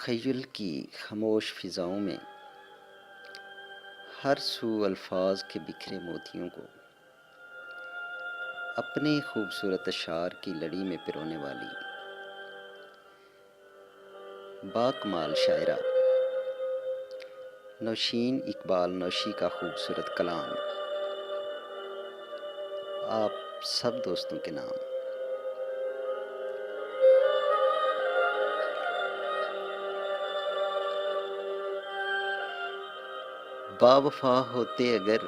तख़य्युल की खामोश फ़िज़ाओं में हर सू अल्फाज के बिखरे मोतियों को अपने खूबसूरत अशार की लड़ी में पिरोने वाली बाकमाल शायरा नौशीन इकबाल नौशी का खूबसूरत कलाम आप सब दोस्तों के नाम। बावफा होते अगर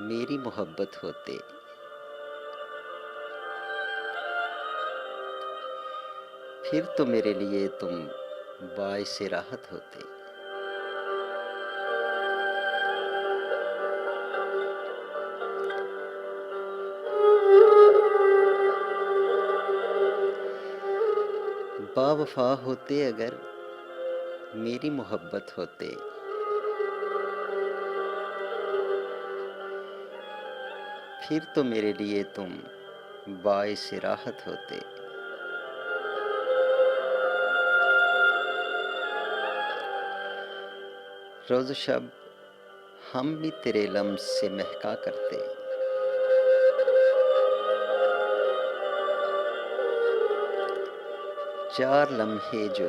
मेरी मोहब्बत होते, फिर तो मेरे लिए तुम बाइसे राहत होते। बावफा होते अगर मेरी मोहब्बत होते, फिर तो मेरे लिए तुम बाइसे राहत होते। रोज़ शब हम भी तेरे लम्स से महका करते, चार लम्हे जो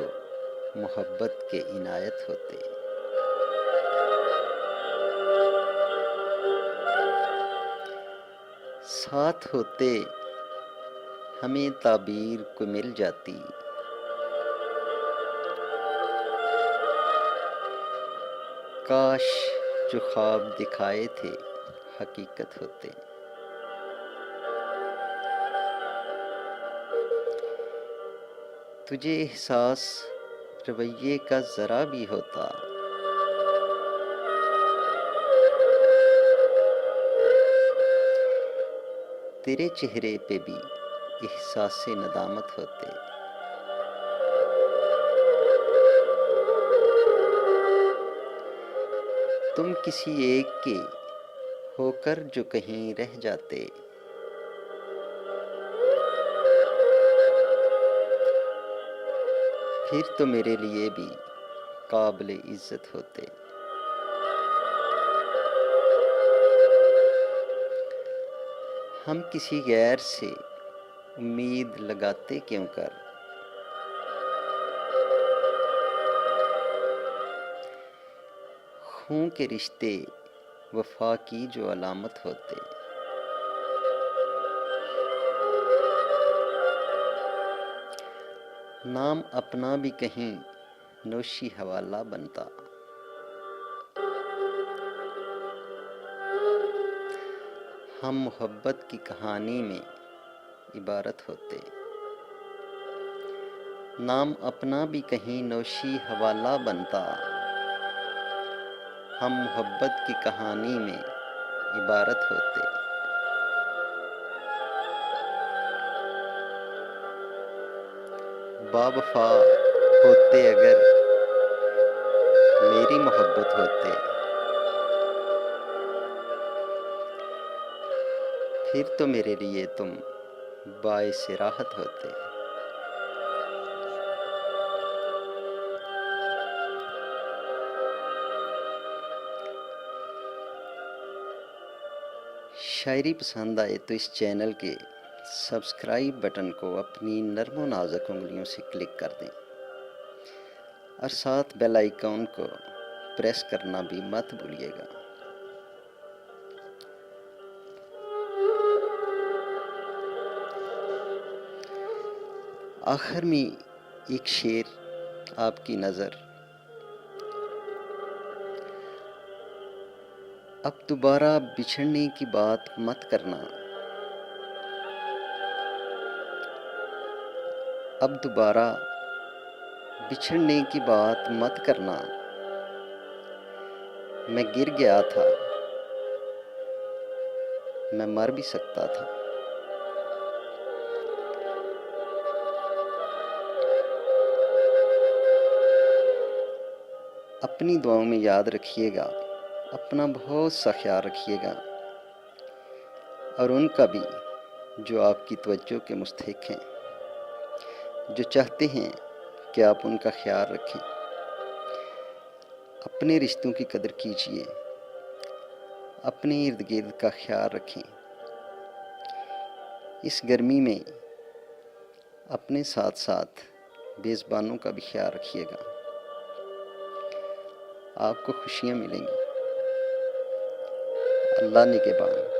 मोहब्बत के इनायत होते। साथ होते हमें ताबीर को मिल जाती, काश जो ख्वाब दिखाए थे हकीकत होते। तुझे एहसास रवैये का ज़रा भी होता, तेरे चेहरे पे भी एहसासे नदामत होते। तुम किसी एक के होकर जो कहीं रह जाते, फिर तो मेरे लिए भी काबिल इज़्ज़त होते। हम किसी गैर से उम्मीद लगाते क्यों कर, खून के रिश्ते वफा की जो अलामत होते। नाम अपना भी कहीं नौशी हवाला बनता, हम मोहब्बत की कहानी में इबारत होते। नाम अपना भी कहीं नौशी हवाला बनता, हम मोहब्बत की कहानी में इबारत होते। बावफा होते अगर मेरी मोहब्बत होते, फिर तो मेरे लिए तुम बाइसे राहत होते। शायरी पसंद आए तो इस चैनल के सब्सक्राइब बटन को अपनी नर्म नाजुक उंगलियों से क्लिक कर दें और साथ बेल आइकॉन को प्रेस करना भी मत भूलिएगा। आखिर में एक शेर आपकी नज़र, अब दोबारा बिछड़ने की बात मत करना, अब दोबारा बिछड़ने की बात मत करना। मैं गिर गया था, मैं मर भी सकता था। अपनी दुआओं में याद रखिएगा, अपना बहुत सा ख्याल रखिएगा और उनका भी जो आपकी तवज्जो के मुस्तहिक हैं, जो चाहते हैं कि आप उनका ख्याल रखें। अपने रिश्तों की कदर कीजिए, अपने इर्द गिर्द का ख्याल रखें। इस गर्मी में अपने साथ साथ बेज़ुबानों का भी ख्याल रखिएगा, आपको खुशियाँ मिलेंगी। अल्लाह निगहबान।